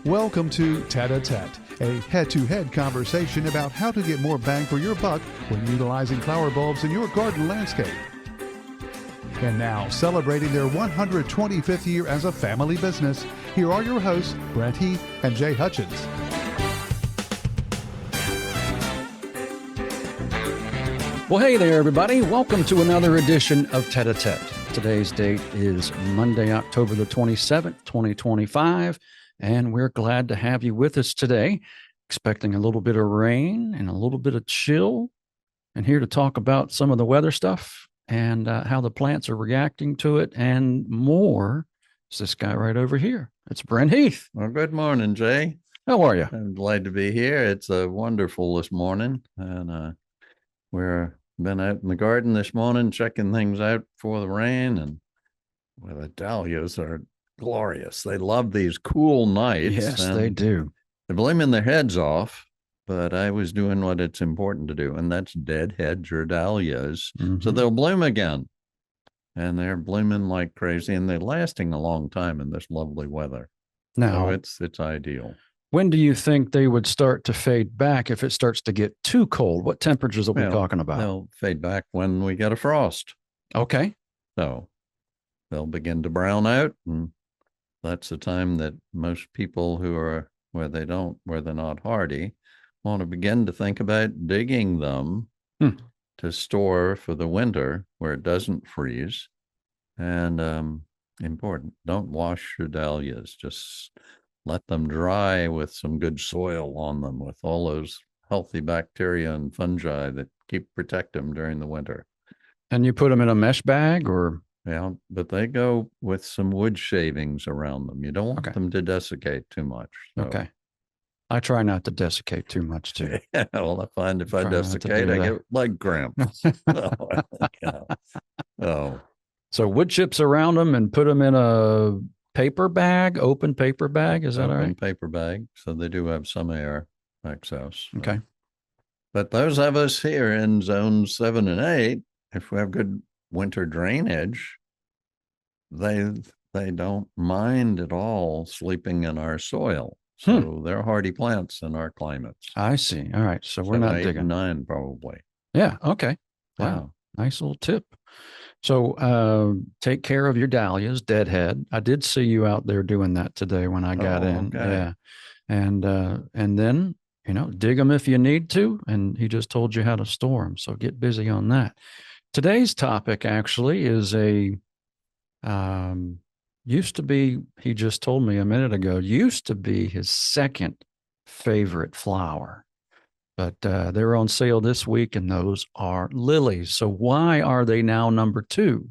Welcome to Tete-a-Tete, a head-to-head conversation about how to get more bang for your buck when utilizing flower bulbs in your garden landscape. And now, celebrating their 125th year as a family business, here are your hosts, Brent and Jay Hutchins. Well, hey there, everybody. Welcome to another edition of Tete-a-Tete. Today's date is Monday, October the 27th, 2025, and we're glad to have you with us today. Expecting a little bit of rain and a little bit of chill, and here to talk about some of the weather stuff and how the plants are reacting to it and more is this guy right over here. It's Brent Heath. Well, good morning, Jay. How are you? I'm glad to be here. It's wonderful this morning, and we're been out in the garden this morning checking things out for the rain, and well, the dahlias are glorious. They love these cool nights. Yes, they do. They're blooming their heads off, but I was doing what it's important to do, and that's deadhead your dahlias. Mm-hmm. So they'll bloom again, and they're blooming like crazy, and they're lasting a long time in this lovely weather. Now, so it's ideal. When do you think they would start to fade back if it starts to get too cold? What temperatures are we talking about? They'll fade back when we get a frost. Okay. So they'll begin to brown out, and that's the time that most people who are where they're not hardy want to begin to think about digging them to store for the winter where it doesn't freeze. And important, don't wash your dahlias. Just let them dry with some good soil on them with all those healthy bacteria and fungi that protect them during the winter. And you put them in a mesh bag or? Yeah, but they go with some wood shavings around them. You don't want them to dessiccate too much. So. Okay. I try not to desiccate too much too. Yeah, well, I find if I desiccate, I get leg cramps. So wood chips around them and put them in a paper bag, open paper bag. Is that all right? Open paper bag. So they do have some air access. Okay. But those of us here in zone 7 and 8, if we have good winter drainage, they don't mind at all sleeping in our soil. So they're hardy plants in our climates. I see. All right. So we're not digging. 9 probably. Yeah. Okay. Wow. Nice little tip. So take care of your dahlias, deadhead. I did see you out there doing that today when I got in. Okay. Yeah. And then, dig them if you need to. And he just told you how to store them. So get busy on that. Today's topic actually is used to be, he just told me a minute ago, used to be his second favorite flower. But they're on sale this week, and those are lilies. So why are they now number 2?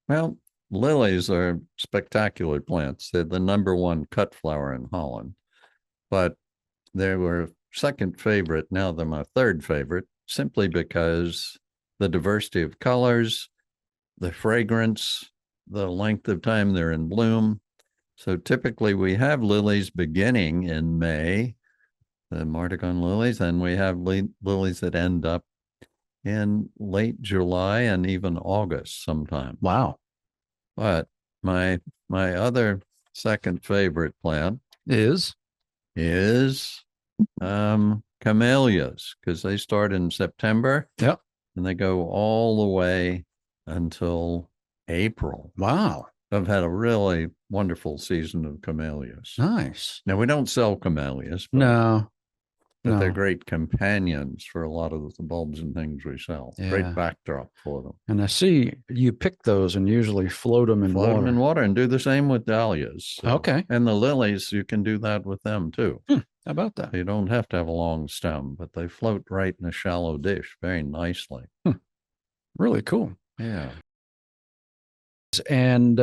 Well, lilies are spectacular plants. They're the number 1 cut flower in Holland. But they were second favorite. Now they're my third favorite, simply because the diversity of colors, the fragrance, the length of time they're in bloom. So typically we have lilies beginning in May, the Martagon lilies, and we have lilies that end up in late July and even August sometime. Wow. But my other second favorite plant is camellias, because they start in September. Yep. And they go all the way until April. Wow. I've had a really wonderful season of camellias. Nice. Now, we don't sell camellias. But they're great companions for a lot of the bulbs and things we sell. Yeah. Great backdrop for them. And I see you pick those and usually float them in water. Float them in water and do the same with dahlias. So. Okay. And the lilies, you can do that with them too. How about that? You don't have to have a long stem, but they float right in a shallow dish very nicely. Really cool. Yeah. And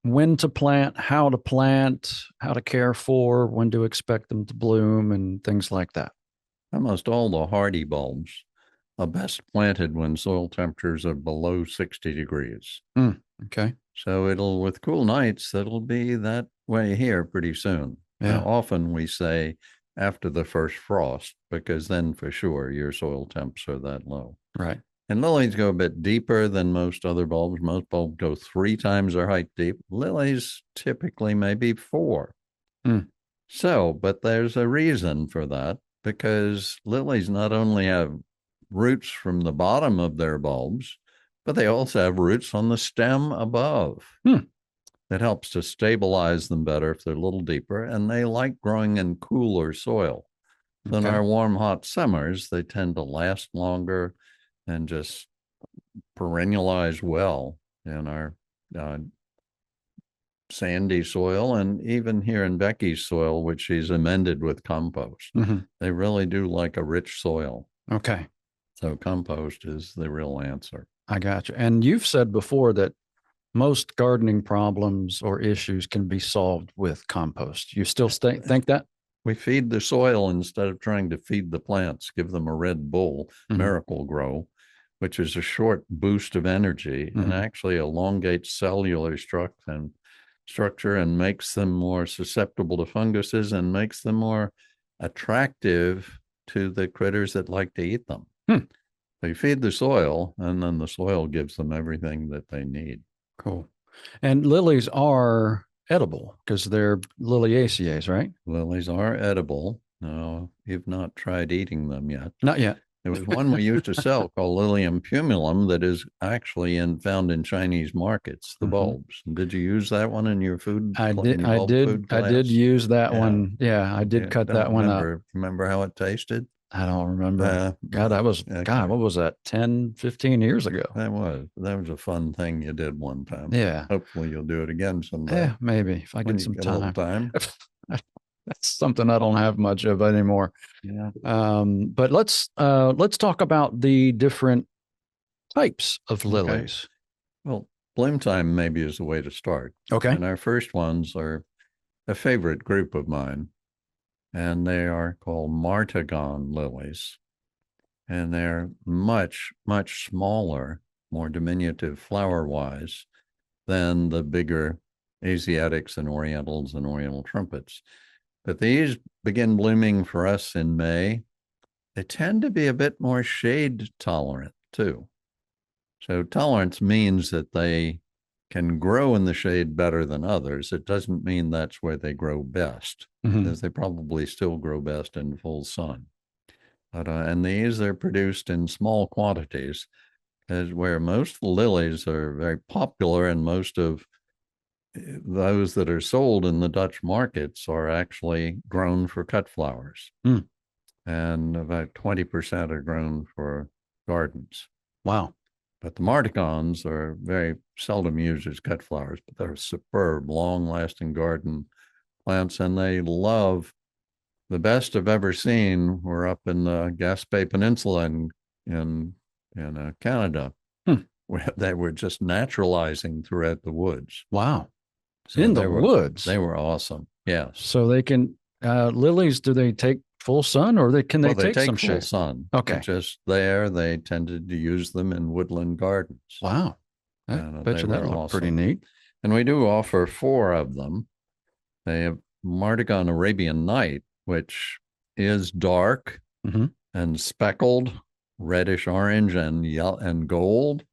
when to plant, how to care for, when to expect them to bloom, and things like that. Almost all the hardy bulbs are best planted when soil temperatures are below 60 degrees. Okay. So with cool nights, it'll be that way here pretty soon. Yeah. Now, often we say after the first frost, because then for sure your soil temps are that low. Right. And lilies go a bit deeper than most other bulbs. Most bulbs go 3 times their height deep. Lilies typically maybe 4. Mm. So, but there's a reason for that because lilies not only have roots from the bottom of their bulbs, but they also have roots on the stem above. Hmm. That helps to stabilize them better if they're a little deeper, and they like growing in cooler soil. So in Okay. our warm, hot summers, they tend to last longer and just perennialize well in our uh, sandy soil, and even here in Becky's soil, which she's amended with compost. Mm-hmm. They really do like a rich soil. Okay. So compost is the real answer. I got you. And you've said before that most gardening problems or issues can be solved with compost. You still think that? We feed the soil instead of trying to feed the plants, give them a Red Bull, Miracle Grow, which is a short boost of energy and actually elongates cellular structure and makes them more susceptible to funguses and makes them more attractive to the critters that like to eat them. So you feed the soil, and then the soil gives them everything that they need. Cool. And lilies are edible because they're liliaceae, right? Lilies are edible. No, you've not tried eating them yet. Not yet. There was one we used to sell called Lilium pumilum that is actually found in Chinese markets, the bulbs. Did you use that one in your food? I did use that one. Yeah, I did cut that one up. Remember how it tasted? I don't remember. God, what was that? 10, 15 years ago. That was a fun thing you did one time. Yeah. Hopefully you'll do it again someday. Yeah, maybe if I get some time. That's something I don't have much of anymore. Yeah. But let's talk about the different types of lilies. Okay. Well, bloom time maybe is the way to start. Okay. And our first ones are a favorite group of mine, and they are called Martagon lilies. And they're much, much smaller, more diminutive flower-wise than the bigger Asiatics and Orientals and Oriental trumpets. But these begin blooming for us in May. They tend to be a bit more shade tolerant too. So tolerance means that they can grow in the shade better than others. It doesn't mean that's where they grow best, because they probably still grow best in full sun. But, and these are produced in small quantities, as where most lilies are very popular, and most of those that are sold in the Dutch markets are actually grown for cut flowers. And about 20% are grown for gardens. Wow. But the Martagons are very seldom used as cut flowers, but they're superb, long-lasting garden plants, and they love. The best I've ever seen were up in the Gaspé Peninsula in Canada, where they were just naturalizing throughout the woods. Wow. So in the woods. They were awesome. Yeah. So they can, lilies, do they take full sun, or can they take some full shade? sun? Okay. Just there, they tended to use them in woodland gardens. Wow. I bet you that looked pretty neat. And we do offer 4 of them. They have Martagon Arabian Night, which is dark and speckled, reddish orange and yellow and gold,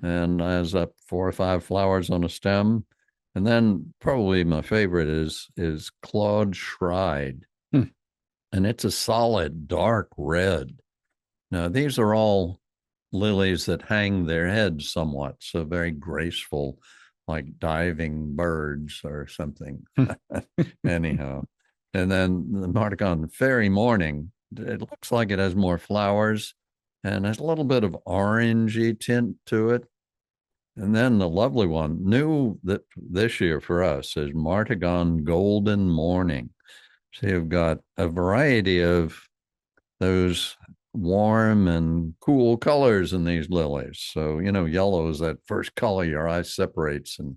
and has up 4 or 5 flowers on a stem. And then probably my favorite is Claude Shride, and it's a solid dark red. Now these are all lilies that hang their heads somewhat, so very graceful, like diving birds or something. Anyhow. And then the Martagon Fairy Morning, it looks like it has more flowers and has a little bit of orangey tint to it. And then the lovely one, new that this year for us, is Martagon Golden Morning. So you've got a variety of those warm and cool colors in these lilies. So, yellow is that first color your eye separates, and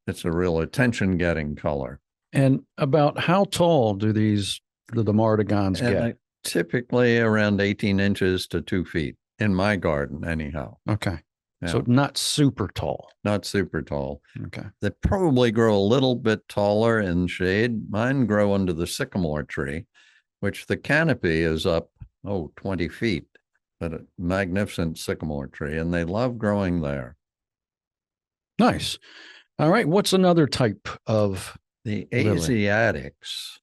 it's a real attention-getting color. And about how tall do the Martagons get? Typically around 18 inches to 2 feet in my garden, anyhow. Okay. Yeah. So not super tall. Not super tall. Okay. They probably grow a little bit taller in shade. Mine grow under the sycamore tree, which the canopy is up, 20 feet, but a magnificent sycamore tree, and they love growing there. Nice. All right. What's another type of The lily? Asiatics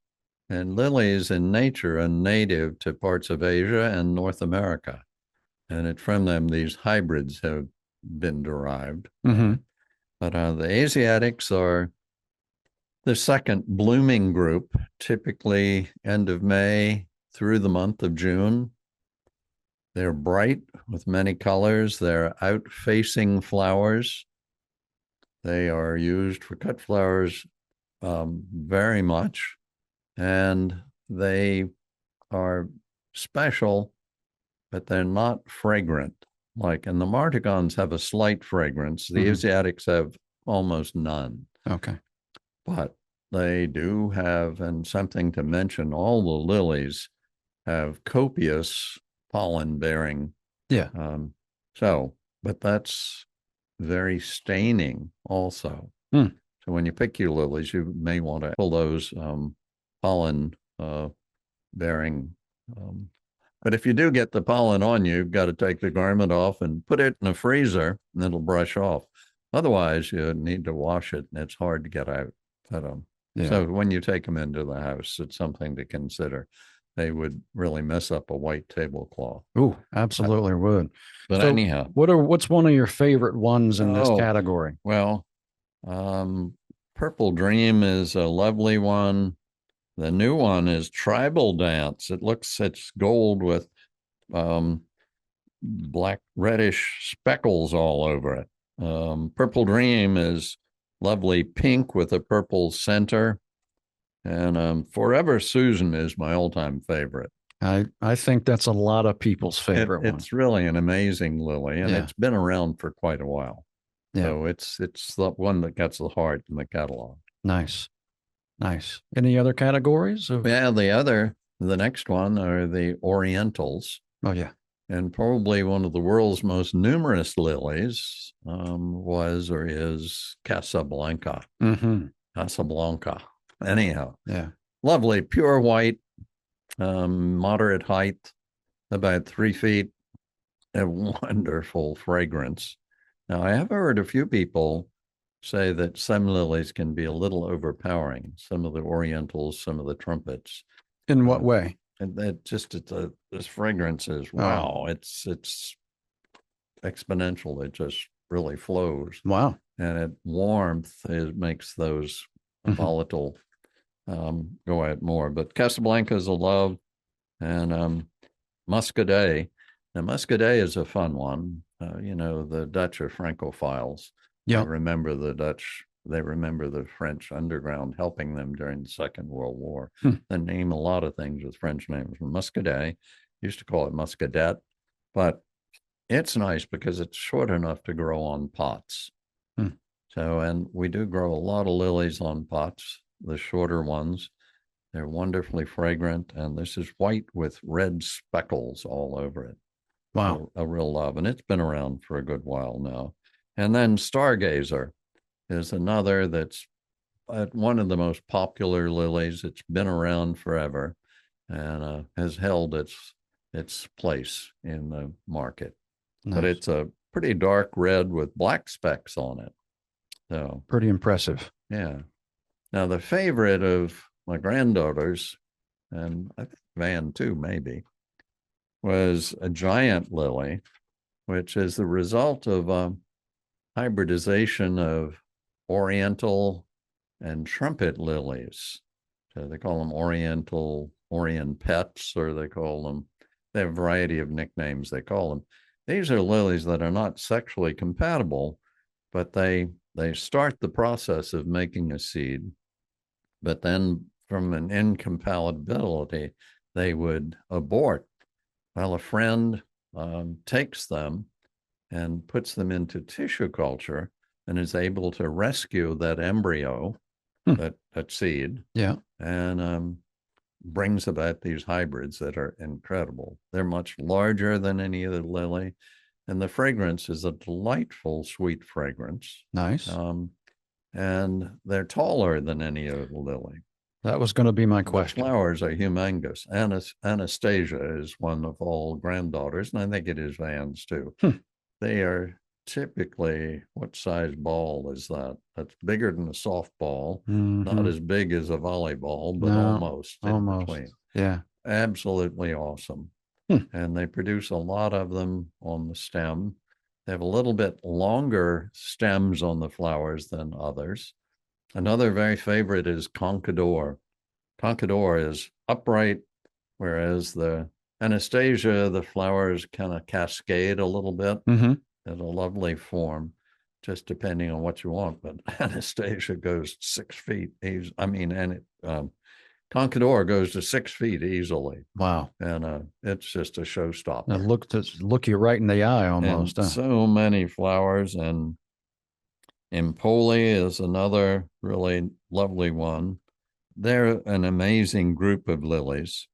and lilies in nature are native to parts of Asia and North America. And from them, these hybrids have been derived. Mm-hmm. But the Asiatics are the second blooming group, typically end of May through the month of June. They're bright with many colors. They're out-facing flowers. They are used for cut flowers very much, and they are special, but they're not fragrant. And the Martigons have a slight fragrance. The Asiatics have almost none. Okay. But they do have, and something to mention, all the lilies have copious pollen bearing. Yeah. But that's very staining also. Hmm. So when you pick your lilies, you may want to pull those pollen bearing. But if you do get the pollen on you, you've got to take the garment off and put it in a freezer, and it'll brush off. Otherwise, you need to wash it, and it's hard to get out. So when you take them into the house, it's something to consider. They would really mess up a white tablecloth. Oh, absolutely would. But so anyhow, what's one of your favorite ones in this category? Well, Purple Dream is a lovely one. The new one is Tribal Dance. It's gold with black reddish speckles all over it. Purple Dream is lovely pink with a purple center. And Forever Susan is my all-time favorite. I think that's a lot of people's favorite one. It's really an amazing lily, and it's been around for quite a while. Yeah. So it's the one that gets the heart in the catalog. Nice. Any other categories? The next one are the Orientals. Oh, yeah. And probably one of the world's most numerous lilies was or is Casablanca. Mm-hmm. Casablanca. Anyhow. Yeah. Lovely, pure white, moderate height, about 3 feet, a wonderful fragrance. Now, I have heard a few people say that some lilies can be a little overpowering, some of the Orientals, some of the trumpets. In what way? And this fragrance is, wow, it's exponential. It just really flows. Wow. And warmth makes those volatile go out more. But Casablanca is a love, and Muscadet. Now, Muscadet is a fun one. The Dutch are Francophiles. Yeah. They remember the Dutch. They remember the French underground helping them during the Second World War. They name a lot of things with French names. Muscadet, used to call it Muscadet, but it's nice because it's short enough to grow on pots. So, and we do grow a lot of lilies on pots, the shorter ones. They're wonderfully fragrant, and this is white with red speckles all over it. Wow. A real love, and it's been around for a good while now. And then Stargazer is another that's one of the most popular lilies. It's been around forever and has held its place in the market. Nice. But it's a pretty dark red with black specks on it. So pretty impressive. Yeah. Now, the favorite of my granddaughters, and I think Van too, maybe, was a giant lily, which is the result of hybridization of Oriental and trumpet lilies. So they call them Orient pets, or they have a variety of nicknames they call them. These are lilies that are not sexually compatible, but they start the process of making a seed, but then from an incompatibility, they would abort. Well, a friend takes them and puts them into tissue culture and is able to rescue that embryo, that seed, and brings about these hybrids that are incredible. They're much larger than any other lily, and the fragrance is a delightful, sweet fragrance. Nice. And they're taller than any other lily. That was going to be my question. The flowers are humongous. Anastasia is one of all granddaughters, and I think it is Van's too. They are typically, what size ball is that? That's bigger than a softball, not Mhm. as big as a volleyball, but No, almost in almost. between. Yeah. Absolutely awesome. Hmm. And they produce a lot of them on the stem. They have a little bit longer stems on the flowers than others. Another very favorite is Conquidor. Conquidor is upright, whereas the Anastasia, the flowers kind of cascade a little bit Mm-hmm. in a lovely form, just depending on what you want. But Anastasia goes 6 feet. Conquidor goes to 6 feet easily, Wow. and it's just a It showstopper. look you right in the eye And almost. Huh? so many flowers, and Empoli is another really lovely one. They're an amazing group of lilies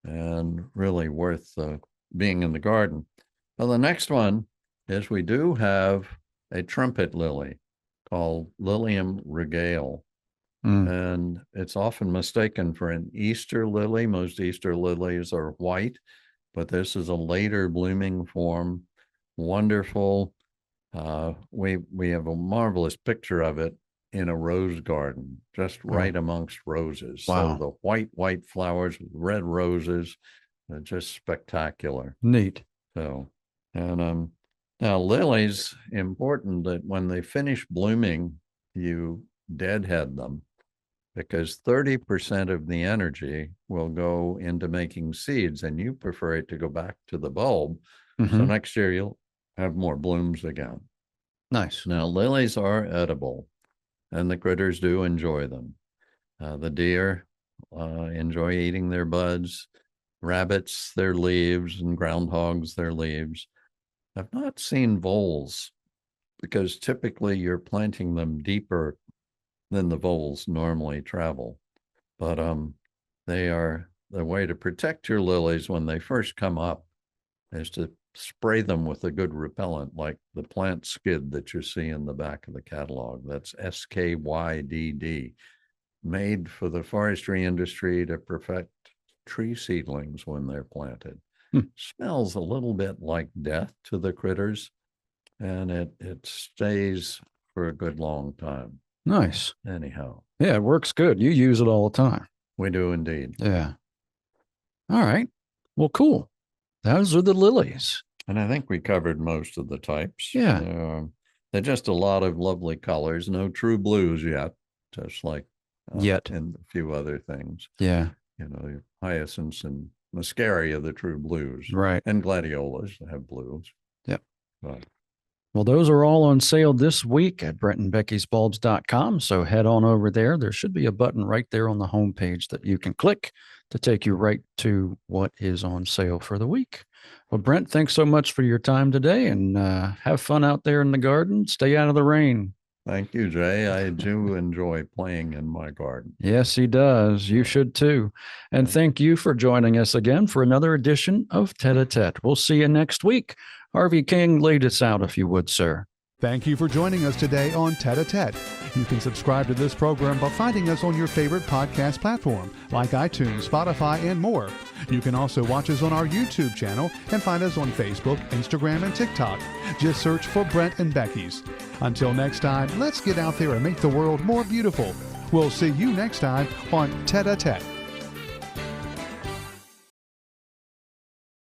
and really worth being in the garden. Well, the next one is we do have a trumpet lily called Lilium regale. Mm. And it's often mistaken for an Easter lily. Most Easter lilies are white, but this is a later blooming form. Wonderful. We have a marvelous picture of it in a rose garden, just right amongst roses. Wow. So the white flowers with red roses are just spectacular. Neat. So, and now lilies, important that when they finish blooming, you deadhead them, because 30% of the energy will go into making seeds, and you prefer it to go back to the bulb. Mm-hmm. So next year you'll have more blooms again. Nice. Now, lilies are edible, and the critters do enjoy them. The deer enjoy eating their buds, rabbits their leaves, and groundhogs their leaves. I've not seen voles, because typically you're planting them deeper than the voles normally travel. But they are the way to protect your lilies when they first come up is to spray them with a good repellent, like the plant skid that you see in the back of the catalog. That's SKYDD, made for the forestry industry to protect tree seedlings when they're planted. Smells a little bit like death to the critters, and it stays for a good long time. Nice. Anyhow, Yeah, it works good. You use it all the time. we do indeed. Yeah. All right. Well, cool. Those are the lilies. And I think we covered most of the types. Yeah. They're just a lot of lovely colors. No true blues yet, just like Yet. and a few other things. Yeah. You know, hyacinths and muscaria, the true blues. Right. And gladiolas have blues. Yep. But well, those are all on sale this week at BrentandBecky'sBulbs.com. So head on over there. There should be a button right there on the homepage that you can click to take you right to what is on sale for the week. Well, Brent, thanks so much for your time today, and have fun out there in the garden. Stay out of the rain. thank you, Jay. I do enjoy playing in my garden. Yes, he does. You should too. And thank you for joining us again for another edition of Tete-a-Tete. We'll see you next week. Harvey King, lead us out if you would, sir. Thank you for joining us today on Tete-a-Tete. You can subscribe to this program by finding us on your favorite podcast platform, like iTunes, Spotify, and more. You can also watch us on our YouTube channel and find us on Facebook, Instagram, and TikTok. Just search for Brent and Becky's. Until next time, let's get out there and make the world more beautiful. We'll see you next time on Tete-a-Tete.